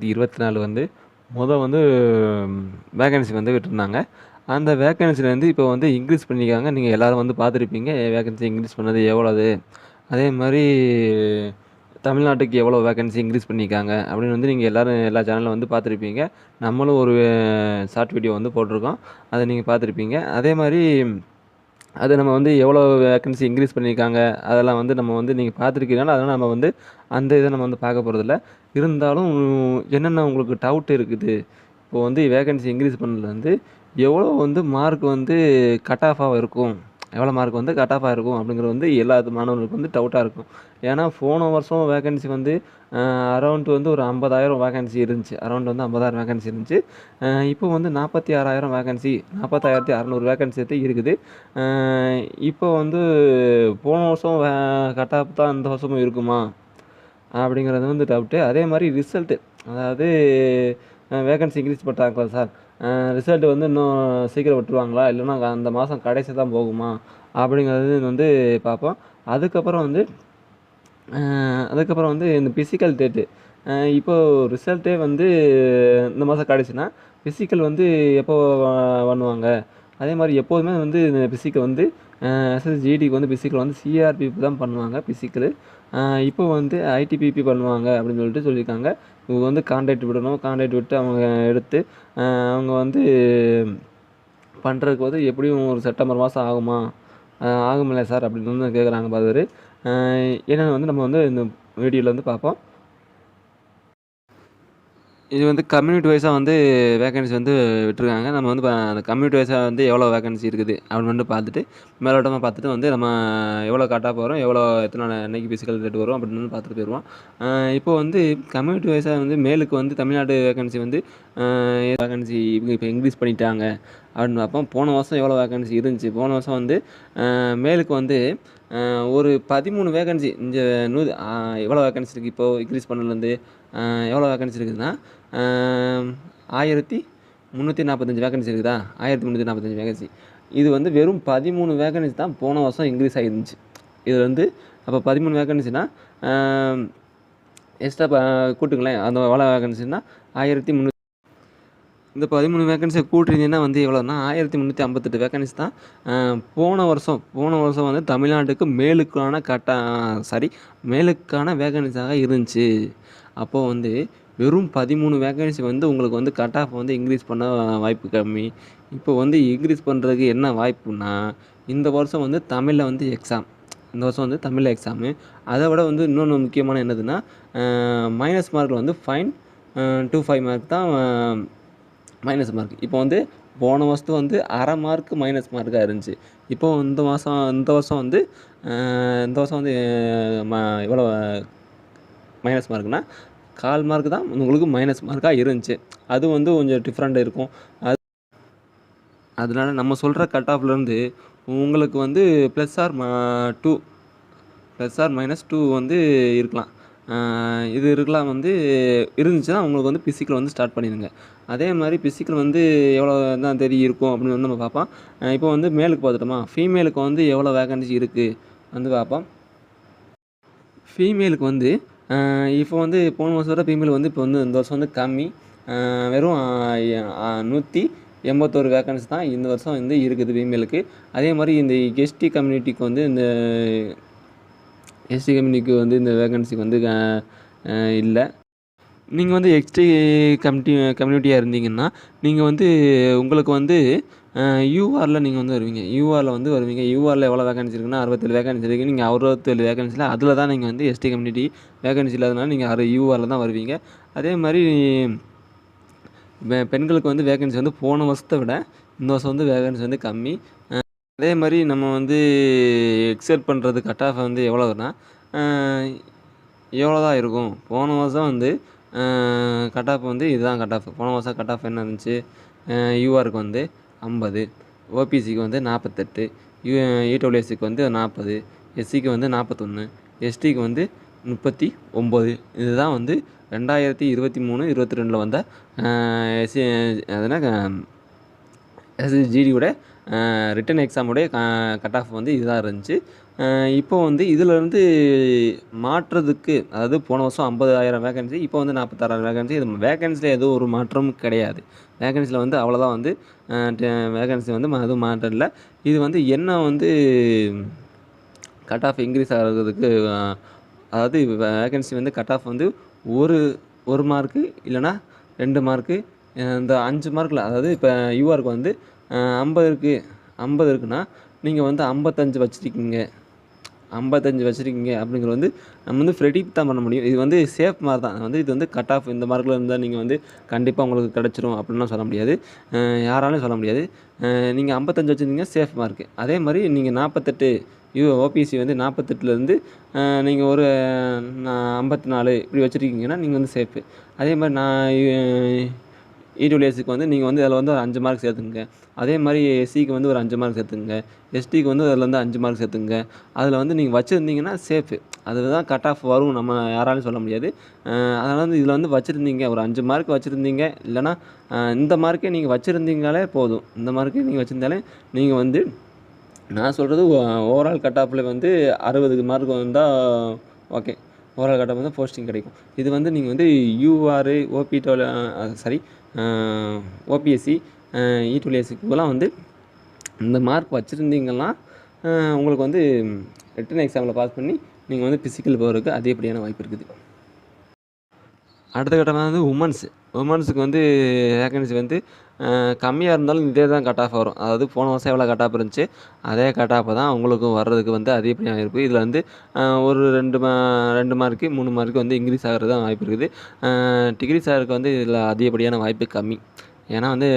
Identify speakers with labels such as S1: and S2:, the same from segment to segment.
S1: 24 வந்து வந்து வேகன்சி வந்து விட்டுருந்தாங்க. அந்த வேகன்சில வந்து இப்போ வந்து இன்க்ரீஸ் பண்ணியிருக்காங்க. நீங்க எல்லாரும் வந்து பார்த்துருப்பீங்க. வேகன்சி இன்க்ரீஸ் பண்ணது எவ்வளவு? அதே மாரி தமிழ்நாட்டுக்கு எவ்வளோ வேகன்சி இன்க்ரீஸ் பண்ணியிருக்காங்க அப்படின்னு வந்து நீங்க எல்லாரும் எல்லா சேனல்ல வந்து பார்த்துருப்பீங்க. நம்மளும் ஒரு ஷார்ட் வீடியோ வந்து போட்டிருக்கோம். அத நீங்க பார்த்துருப்பீங்க. அதே மாரி அது நம்ம வந்து எவ்வளோ வேக்கன்சி இன்க்ரீஸ் பண்ணியிருக்காங்க, அதெல்லாம் வந்து நம்ம வந்து நீங்க பார்த்துருக்கீங்கனால, அதனால நம்ம வந்து அந்த இத நம்ம வந்து பார்க்க போறதில்ல. இருந்தாலும் என்னென்ன உங்களுக்கு டவுட் இருக்குது? இப்போ வந்து வேக்கன்சி இன்க்ரீஸ் பண்ணதுல வந்து எவ்வளோ வந்து மார்க் வந்து கட் ஆஃபா இருக்கும்? எவ்வளோ மார்க் வந்து கட் ஆஃபா இருக்கும்? அப்படிங்கிறது வந்து எல்லா மாணவர்களுக்கும் வந்து டவுட்டா இருக்கும். ஏன்னா போன வருஷம் வேக்கன்சி வந்து அ அரவுண்ட் வந்து ஒரு 50,000 வேக்கன்சி இருந்துச்சு. அரவுண்ட் வந்து 50,000 வேக்கன்சி இருந்துச்சு. இப்போ வந்து 46,000 வேக்கன்சி 40,600 வேக்கன்சி இருக்குது. அ இப்போ வந்து போன வருஷம் கட் ஆஃப் தான் இந்த வருஷமும் இருக்குமா? அப்படிங்கிறது வந்து டவுட்டு. அதே மாரி ரிசல்ட்டு அதாவது வேக்கன்சி இன்க்ரீஸ் பண்ணிட்டாங்களா சார், ரிசல்ட் வந்து இன்னும் சீக்கிரம் விட்டுருவாங்களா? இல்லைன்னா அந்த மாதம் கடைசி தான் போகுமா? அப்படிங்கிறது வந்து பார்ப்போம். அதுக்கப்புறம் வந்து அ அதுக்கப்புறம் வந்து இந்த பிசிக்கல் டேட்டு. இப்போ ரிசல்ட்டே வந்து இந்த மாதம் கடைசினா, பிசிக்கல் வந்து எப்போ பண்ணுவாங்க? அதே மாரி எப்போதுமே வந்து இந்த பிசிக்கல் வந்து எஸ்எஸ்ஜிடிக்கு வந்து பிசிக்கல் வந்து சிஆர்பிஎஃப் தான் பண்ணுவாங்க பிசிக்கலு. அ இப்போ வந்து ஐடிபிபி பண்ணுவாங்க அப்படின்னு சொல்லியிருக்காங்க. இவங்க வந்து கான்ட்ராக்ட் விடணும். கான்ட்ராக்ட் விட்டு அவங்க எடுத்து அவங்க வந்து பண்ணுறதுக்கு வந்து எப்படியும் ஒரு செப்டம்பர் மாதம் ஆகுமா? ஆகும்ல சார் அப்படின்னு வந்து கேட்குறாங்க பாரு. என்னென்னு வந்து நம்ம வந்து இந்த வீடியோல வந்து பார்ப்போம். இது வந்து கம்யூனிட்டி வைஸா வந்து வேக்கன்சி வந்து விட்டுருக்காங்க. நம்ம வந்து அந்த கம்யூனிட்டி வைஸா வந்து எவ்வளோ வேக்கன்சி இருக்குது அப்படின்னு வந்து பார்த்துட்டு, மேலோட்டமா பார்த்துட்டு வந்து நம்ம எவ்வளோ கட் ஆஃப் வரும், எவ்வளோ எத்தனை என்னைக்கு பிசிக்கல் டேட் வரும் அப்படின்னு வந்து பார்த்துட்டு போயிருவோம். இப்போ வந்து கம்யூனிட்டி வைஸா வந்து மேலுக்கு வந்து தமிழ்நாடு வேக்கன்சி வந்து வேக்கன்சி இவங்க இப்போ இன்க்ரீஸ் பண்ணிட்டாங்க அப்படின்னு பார்ப்போம். போன வருஷம் எவ்வளோ வேக்கன்சி இருந்துச்சு? போன வருஷம் வந்து மேலுக்கு வந்து ஒரு 13 வேக்கன்சி இந்த எவ்வளோ வேக்கன்சி இருக்குது இப்போ இன்க்ரீஸ் பண்ணதுலேருந்து? எவ்வளோ வேக்கன்சி இருக்குதுன்னா 1345 வேக்கன்சி இருக்குதா? 1345 வேக்கன்சி. இது வந்து வெறும் 13 வேக்கன்சி தான் போன வருஷம் இன்க்ரீஸ் ஆகிருந்துச்சு. இது வந்து அப்போ 13 வேக்கன்சினா எக்ஸ்ட்ரா கூட்டுங்களேன். அந்த எவ்வளோ வேக்கன்சின்னா 1300. இந்த 13 வேக்கன்சியை கூட்டுறீங்கன்னா வந்து எவ்வளோன்னா 1358 வேக்கன்சி தான் போன வருஷம் வந்து தமிழ்நாட்டுக்கு மேலுக்கான வேக்கன்சியாக இருந்துச்சு. அப்போது வந்து வெறும் 13 வேக்கன்சி வந்து உங்களுக்கு வந்து கட் ஆஃப் வந்து இன்க்ரீஸ் பண்ண வாய்ப்பு கம்மி. இப்போ வந்து இன்க்ரீஸ் பண்ணுறதுக்கு என்ன வாய்ப்புன்னா, இந்த வருஷம் வந்து தமிழில் வந்து எக்ஸாம். இந்த வருஷம் வந்து தமிழில் எக்ஸாமு. அதை விட வந்து இன்னொன்று முக்கியமான என்னதுன்னா, மைனஸ் மார்க்கில் வந்து 25 மார்க் தான் மைனஸ் மார்க். இப்போ வந்து போன வருஷத்து வந்து அரை மார்க்கு மைனஸ் மார்க்காக இருந்துச்சு. இப்போ இந்த வருஷம் வந்து எவ்வளோ மைனஸ் மார்க்னா 1/4 மார்க் தான் உங்களுக்கு மைனஸ் மார்க்காக இருந்துச்சு. அது வந்து கொஞ்சம் டிஃப்ரெண்ட் இருக்கும். அதனால நம்ம சொல்கிற கட் ஆஃப்லேருந்து உங்களுக்கு வந்து ப்ளஸ் ஆர் -2 வந்து இருக்கலாம். இது இருக்கலாம் வந்து இருந்துச்சுன்னா உங்களுக்கு வந்து பிசிக்கல் வந்து ஸ்டார்ட் பண்ணிடுங்க. அதே மாதிரி பிசிக்கல் வந்து எவ்வளோ தான் இருக்கும் அப்படின்னு வந்து நம்ம பார்ப்போம். இப்போ வந்து மேலுக்கு பார்த்துட்டோமா, ஃபீமேலுக்கு வந்து எவ்வளோ வேக்கன்சி இருக்குது வந்து பார்ப்போம். ஃபீமேலுக்கு வந்து இப்போ வந்து போன வருஷத்தோட ஃபீமேல் வந்து இப்போ வந்து இந்த வருஷம் வந்து கம்மி. வெறும் 181 வேக்கன்சி தான் இந்த வருஷம் வந்து இருக்குது ஃபீமேலுக்கு. அதே மாதிரி இந்த எஸ்டி கம்யூனிட்டிக்கு வந்து இந்த வேக்கன்சி வந்து இல்லை. நீங்கள் வந்து எஸ்டி கம்யூனிட்டியாக இருந்தீங்கன்னா, நீங்கள் வந்து உங்களுக்கு வந்து யூஆரில் நீங்கள் வந்து வருவீங்க. யூஆரில் எவ்வளோ வேக்கன்சி இருக்குன்னா 67 வேக்கன்சி இருக்குது. நீங்கள் 67 வேக்கன்சியில் அதில் தான் நீங்கள் வந்து எஸ்டி கம்யூனிட்டி வேக்கன்சி இல்லாதனால நீங்கள் யூஆரில் தான் வருவீங்க. அதே மாதிரி பெண்களுக்கு வந்து வேக்கன்சி வந்து போன வருஷத்தை விட இந்த வருஷம் வந்து வேக்கன்சி வந்து கம்மி. அதே மாதிரி நம்ம வந்து எக்ஸெப்ட் பண்ணுறது கட் ஆஃப் வந்து எவ்வளோனா எவ்வளோ தான் இருக்கும்? போன வருஷம் வந்து கட் ஆஃப் வந்து இதுதான் கட் ஆஃப். போன வருஷம் கட் ஆஃப் என்ன இருந்துச்சு? யூஆருக்கு வந்து 50, ஓபிசிக்கு வந்து 48, இடபிள்யூஎஸ்சிக்கு வந்து 40, எஸ்சிக்கு வந்து 41, எஸ்டிக்கு வந்து 39. இதுதான் வந்து 2023, 22ல் வந்த எஸ்சிஜிடியோட ரிட்டன் எக்ஸாமுடைய கட் ஆஃப் வந்து இதுதான் இருந்துச்சு. இப்போ வந்து இதிலேருந்து மாற்றுறதுக்கு, அதாவது போன வருஷம் 50,000 வேகன்சி, இப்போ வந்து 46,000 வேகன்சி. இது வேகன்சியில் எதுவும் ஒரு மாற்றமும் கிடையாது. வேகன்சியில் வந்து அவ்வளோதான் வந்து வேகன்சி வந்து எதுவும் மாற்றம் இல்லை. இது வந்து என்ன வந்து கட் ஆஃப் இன்க்ரீஸ் ஆகிறதுக்கு, அதாவது வேகன்சி வந்து கட் ஆஃப் வந்து ஒரு மார்க்கு இல்லைனா 2 மார்க்கு, இந்த 5 மார்க்கில், அதாவது இப்போ யூஆருக்கு வந்து 50 இருக்குன்னா நீங்கள் வந்து 55 வச்சுருக்கீங்க, 55 வச்சுருக்கீங்க அப்படிங்கிறது வந்து நம்ம வந்து ப்ரெடிக்ட் தான் பண்ண முடியும். இது வந்து சேஃப் மார்க் தான். வந்து இது வந்து கட் ஆஃப் இந்த மார்க்கில் இருந்தால் நீங்கள் வந்து கண்டிப்பாக உங்களுக்கு கிடச்சிரும் அப்படின்லாம் சொல்ல முடியாது. யாராலையும் சொல்ல முடியாது. நீங்கள் 55 வச்சுருந்தீங்க சேஃப் மார்க்கு. அதே மாதிரி நீங்கள் 48 ஓபிசி வந்து 48லேருந்து நீங்கள் ஒரு 54 இப்படி வச்சுருக்கீங்கன்னா நீங்கள் வந்து சேஃபு. அதே மாதிரி இடபிள்யூஎஸ்க்கு வந்து நீங்கள் வந்து அதில் வந்து ஒரு 5 மார்க் சேர்த்துங்க. அதே மாதிரி எஸ்சிக்கு வந்து ஒரு 5 மார்க் சேர்த்துங்க. எஸ்டிக்கு வந்து அதில் வந்து 5 மார்க் சேர்த்துங்க. அதில் வந்து நீங்கள் வச்சுருந்தீங்கன்னா சேஃபு. அதுதான் கட் ஆஃப் வரும், நம்ம யாராலையும் சொல்ல முடியாது. அதனால் வந்து இதில் வந்து வச்சுருந்தீங்க, ஒரு 5 மார்க் வச்சுருந்தீங்க, இல்லைனா இந்த மார்க்கே நீங்கள் வச்சுருந்தீங்கனாலே போதும். இந்த மார்க்கே நீங்கள் வச்சுருந்தாலே நீங்கள் வந்து, நான் சொல்கிறது ஓவரால் கட் ஆஃபில் வந்து 60 மார்க் வந்தால் ஓகே. ஓவரால் கட் ஆஃப் வந்து போஸ்டிங் கிடைக்கும். இது வந்து நீங்கள் வந்து யூஆர், ஓபிஎஸ்சி, இடபிள்யூஎஸ்சிக்குலாம் வந்து இந்த மார்க் வச்சுருந்தீங்கன்னா உங்களுக்கு வந்து ரிட்டன் எக்ஸாமில் பாஸ் பண்ணி நீங்கள் வந்து ஃபிசிக்கல் போகிறதுக்கு அதிகப்படியான வாய்ப்பு இருக்குது. அடுத்த கட்டமாக வந்து உமன்ஸுக்கு வந்து வேகன்சி வந்து கம்மியாக இருந்தாலும் இதே தான் கட் ஆஃப் வரும். அதாவது போன வருஷம் எவ்வளோ கட் ஆஃப் இருந்துச்சு, அதே கட் ஆஃப் தான் உங்களுக்கும் வர்றதுக்கு வந்து அதிகப்படியான வாய்ப்பு. இதில் வந்து ஒரு 2 மார்க்கு 3 மார்க்கு வந்து இன்க்ரீஸ் ஆகிறது தான் வாய்ப்பு இருக்குது. டிகிரி சாருக்கு வந்து இதில் அதிகப்படியான வாய்ப்பு கம்மி. ஏன்னா வந்து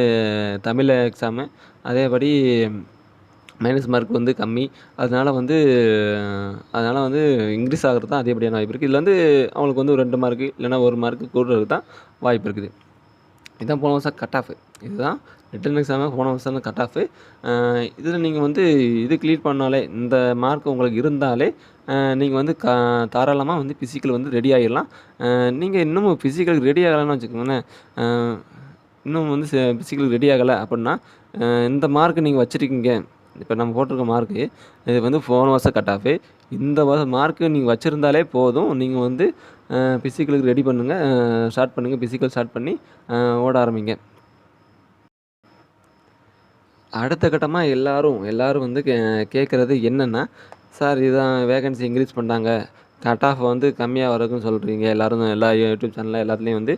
S1: தமிழ் எக்ஸாமு, அதேபடி மைனஸ் மார்க் வந்து கம்மி. அதனால் வந்து இன்க்ரீஸ் ஆகிறது தான் அதிகப்படியான வாய்ப்பு இருக்குது. இதில் வந்து அவங்களுக்கு வந்து ஒரு 2 மார்க்கு இல்லைனா 1 மார்க்கு கூடுறதுக்கு தான் வாய்ப்பு இருக்குது. இதுதான் போன வருஷம் கட் ஆஃபு. இதுதான் ரிட்டன் எக்ஸாமு போன வருஷம் கட் ஆஃபு. இதில் நீங்கள் வந்து இது கிளியர் பண்ணாலே, இந்த மார்க் உங்களுக்கு இருந்தாலே நீங்கள் வந்து தாராளமாக வந்து ஃபிசிக்கல் வந்து ரெடி ஆகிடலாம். நீங்கள் இன்னமும் ஃபிசிக்கலுக்கு ரெடி ஆகலைன்னு வச்சுக்கோங்களேன், இன்னும் வந்து ஃபிசிக்கலுக்கு ரெடி ஆகலை அப்படின்னா, இந்த மார்க் நீங்கள் வச்சுருக்கீங்க, இப்போ நம்ம போட்டிருக்க மார்க்கு இது வந்து போன வருஷம் கட் ஆஃபு. இந்த மார்க்கு நீங்கள் வச்சுருந்தாலே போதும். நீங்கள் வந்து ஃபிசிக்கலுக்கு ரெடி பண்ணுங்கள், ஸ்டார்ட் பண்ணுங்கள். ஃபிசிக்கல் ஸ்டார்ட் பண்ணி ஓட ஆரம்பிங்க. அடுத்த கட்டமாக எல்லோரும் வந்து கேட்குறது என்னென்னா, சார் இதுதான் வேகன்சி இன்க்ரீஸ் பண்ணிட்டாங்க, கட் ஆஃப் வந்து கம்மியாக வருதுன்னு சொல்கிறீங்க. எல்லோரும் எல்லா யூடியூப் சேனலில் எல்லாத்துலேயும் வந்து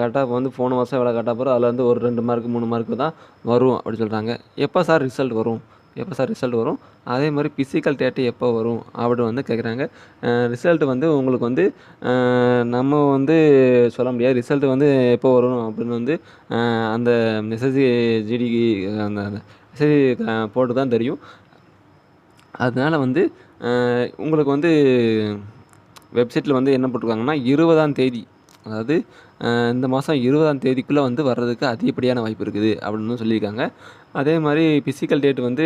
S1: கட் ஆஃப் வந்து போன வருஷம் எவ்வளோ கட் ஆஃப் வரும், அதில் வந்து ஒரு 2 மார்க்கு 3 மார்க்கு தான் வரும் அப்படி சொல்கிறாங்க. எப்போ சார் ரிசல்ட் வரும், அதே மாதிரி ஃபிசிக்கல் டேட்டு எப்போ வரும் அப்படின்னு வந்து கேட்குறாங்க. ரிசல்ட் வந்து உங்களுக்கு வந்து நம்ம வந்து சொல்ல முடியாது. ரிசல்ட் வந்து எப்போ வரும் அப்படின்னு வந்து அந்த ஜிடி அந்த மெசேஜ் போட்டு தான் தெரியும். அதனால் வந்து உங்களுக்கு வந்து வெப்சைட்டில் வந்து என்ன போட்டிருக்காங்கன்னா 20ஆம் தேதி, அதாவது இந்த மாதம் 20ஆம் தேதிக்குள்ளே வந்து வர்றதுக்கு அதிகப்படியான வாய்ப்பு இருக்குது அப்படின்னு சொல்லியிருக்காங்க. அதே மாதிரி ஃபிசிக்கல் டேட் வந்து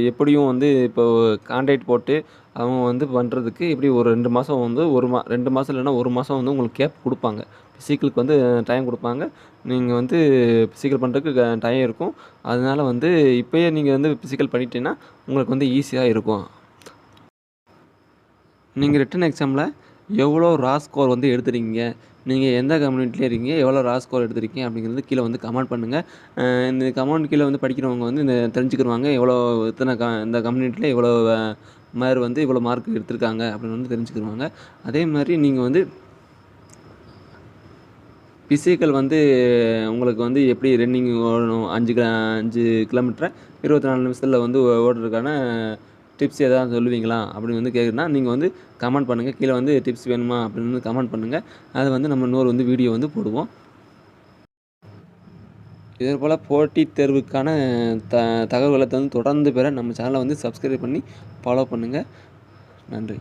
S1: எப்படியும் வந்து இப்போது கான்ட்ராக்ட் போட்டு அவங்க வந்து பண்ணுறதுக்கு எப்படி ஒரு 2 மாதம் வந்து 2 மாதம் இல்லைன்னா 1 மாதம் வந்து உங்களுக்கு கேப் கொடுப்பாங்க. ஃபிசிக்கலுக்கு வந்து டைம் கொடுப்பாங்க. நீங்கள் வந்து ஃபிசிக்கல் பண்ணுறதுக்கு டைம் இருக்கும். அதனால வந்து இப்போயே நீங்கள் வந்து ஃபிசிக்கல் பண்ணிட்டீங்கன்னா உங்களுக்கு வந்து ஈஸியாக இருக்கும். நீங்கள் ரிட்டன் எக்ஸாமில் எவ்வளோ ரா ஸ்கோர் வந்து எடுத்துருக்கீங்க, நீங்கள் எந்த கம்யூனிட்டியில் இருக்கீங்க, எவ்வளோ ரா ஸ்கோர் எடுத்திருக்கீங்க அப்படிங்கிறது கீழே வந்து கமெண்ட் பண்ணுங்கள். இந்த கமெண்ட் கீழே வந்து படிக்கிறவங்க வந்து தெரிஞ்சுக்கிடுவாங்க எவ்வளோ இந்த கம்யூனிட்டியில் எவ்வளோ மாதிரி வந்து இவ்வளோ மார்க் எடுத்திருக்காங்க அப்படின்னு வந்து தெரிஞ்சுக்கிடுவாங்க. அதே மாதிரி நீங்கள் வந்து ஃபிசிக்கல் வந்து உங்களுக்கு வந்து எப்படி ரன்னிங் ஓடணும், 5 கிலோமீட்டரை 24 நிமிஷத்தில் வந்து ஓடுறதுக்கான டிப்ஸ் எதாவது சொல்லுவீங்களா அப்படின்னு வந்து கேட்குறேன்னா, நீங்கள் வந்து கமெண்ட் பண்ணுங்கள். கீழே வந்து டிப்ஸ் வேணுமா அப்படின்னு வந்து கமெண்ட் பண்ணுங்கள். அதை வந்து நம்ம இன்னொரு வந்து வீடியோ வந்து போடுவோம். இதே போல் போட்டித் தேர்வுக்கான தகவல்களை வந்து தொடர்ந்து பெற நம்ம சேனலை வந்து சப்ஸ்கிரைப் பண்ணி ஃபாலோ பண்ணுங்கள். நன்றி.